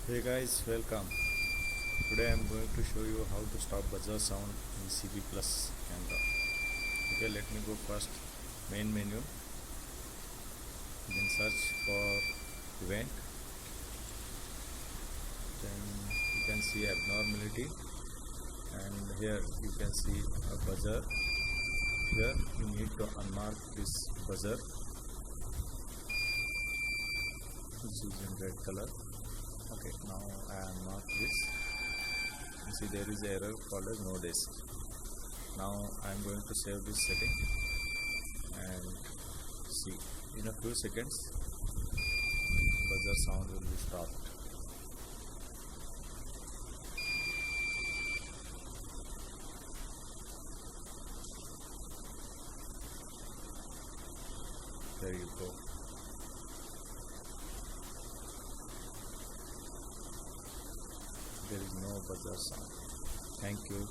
Hey guys, welcome. Today I am going to show you how to stop buzzer sound in CP Plus camera. Okay, let me go first. Main menu. Then search for event. Then you can see abnormality, and here you can see a buzzer. Here you need to unmark this buzzer, which is in red color. Okay, now I unmark this. You see there is an error called as no disk. Now I am going to save this setting and see in a few seconds buzzer sound will be stopped. There you go. There is no buzzer sound. Thank you.